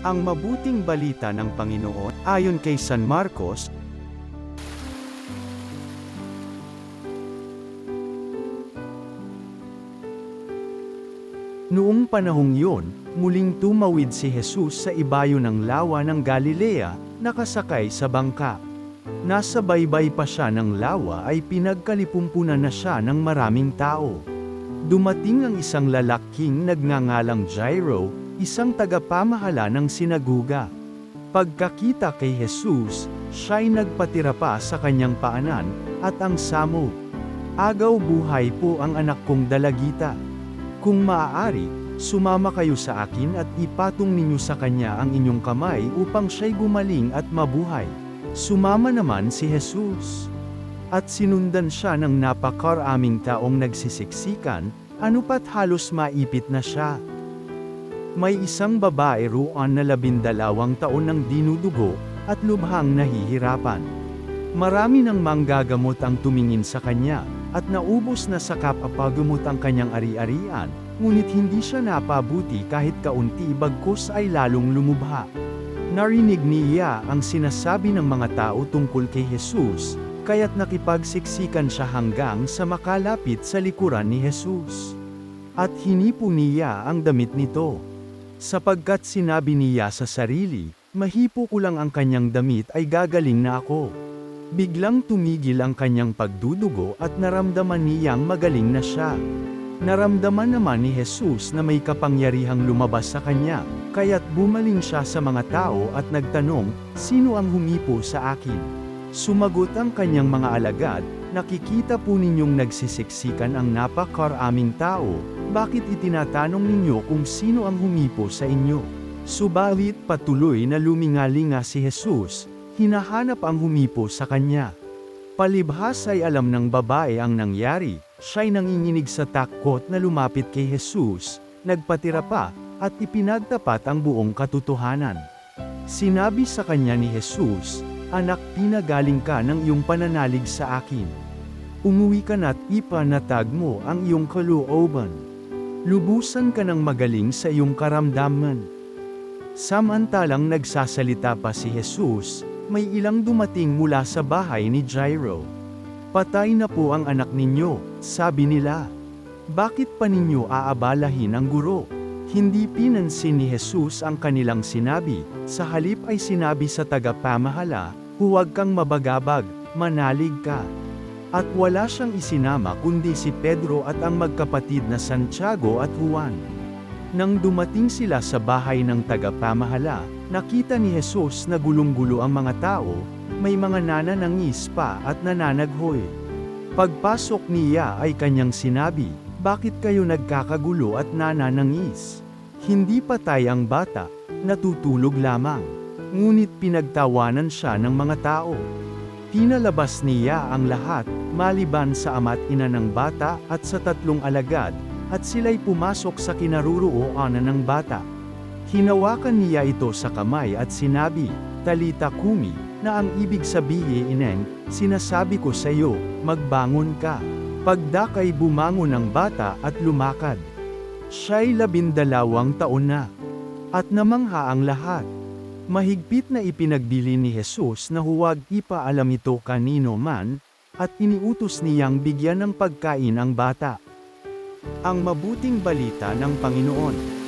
Ang mabuting balita ng Panginoon, ayon kay San Marcos, noong panahong yun, muling tumawid si Jesus sa ibayo ng lawa ng Galilea, nakasakay sa bangka. Nasa baybay pa siya ng lawa ay pinagkalipumpunan na siya ng maraming tao. Dumating ang isang lalaking nagngangalang Jairo, isang tagapamahala ng sinaguga. Pagkakita kay Jesus, siya'y nagpatira pa sa kanyang paanan, at ang samo. Agaw buhay po ang anak kong dalagita. Kung maaari, sumama kayo sa akin at ipatong ninyo sa kanya ang inyong kamay upang siya'y gumaling at mabuhay. Sumama naman si Jesus. At sinundan siya ng napakaraming taong nagsisiksikan, anupat halos maipit na siya. May isang babae roon na 12 taon nang dinudugo, at lubhang nahihirapan. Marami ng manggagamot ang tumingin sa kanya, at naubos na sa kapapagamot ang kanyang ari-arian, ngunit hindi siya napabuti kahit kaunti bagkus ay lalong lumubha. Narinig niya ang sinasabi ng mga tao tungkol kay Jesus, kaya't nakipagsiksikan siya hanggang sa makalapit sa likuran ni Jesus. At hinipo niya ang damit nito. Sapagkat sinabi niya sa sarili, mahipo ko lang ang kanyang damit ay gagaling na ako. Biglang tumigil ang kanyang pagdudugo at naramdaman niyang magaling na siya. Naramdaman naman ni Jesus na may kapangyarihang lumabas sa kanya, kaya't bumaling siya sa mga tao at nagtanong, sino ang humipo sa akin? Sumagot ang kanyang mga alagad, nakikita po ninyong nagsisiksikan ang napakaraming tao, bakit itinatanong ninyo kung sino ang humipo sa inyo? Subalit patuloy na lumingalinga si Jesus, hinahanap ang humipo sa kanya. Palibhas ay alam ng babae ang nangyari, siya'y nanginginig sa takot na lumapit kay Jesus, nagpatira pa, at ipinagtapat ang buong katotohanan. Sinabi sa kanya ni Jesus, anak, pinagaling ka ng iyong pananalig sa akin. Umuwi ka na't ipanatag mo ang iyong kalooban. Lubusan ka ng magaling sa iyong karamdaman. Samantalang nagsasalita pa si Jesus, may ilang dumating mula sa bahay ni Jairo. Patay na po ang anak ninyo, sabi nila. Bakit pa ninyo aabalahin ang guro? Hindi pinansin ni Jesus ang kanilang sinabi, sa halip ay sinabi sa tagapamahala, huwag kang mabagabag, manalig ka. At wala siyang isinama kundi si Pedro at ang magkapatid na Santiago at Juan. Nang dumating sila sa bahay ng tagapamahala, nakita ni Jesus na gulong-gulo ang mga tao, may mga nananangis pa at nananaghoy. Pagpasok niya ay kanyang sinabi, bakit kayo nagkakagulo at nananangis? Hindi patay ang bata, natutulog lamang. Ngunit pinagtawanan siya ng mga tao. Pinalabas niya ang lahat, maliban sa ama't ina ng bata at sa 3 alagad, at sila'y pumasok sa kinaroroonan ng bata. Hinawakan niya ito sa kamay at sinabi, Talita Kumi, na ang ibig sabihin, sinasabi ko sa iyo, magbangon ka. Pagdakay bumangon ang bata at lumakad. Siya'y 12 taon na. At namangha ang lahat. Mahigpit na ipinagbili ni Jesus na huwag ipaalam ito kanino man, at iniutos niyang bigyan ng pagkain ang bata. Ang mabuting balita ng Panginoon.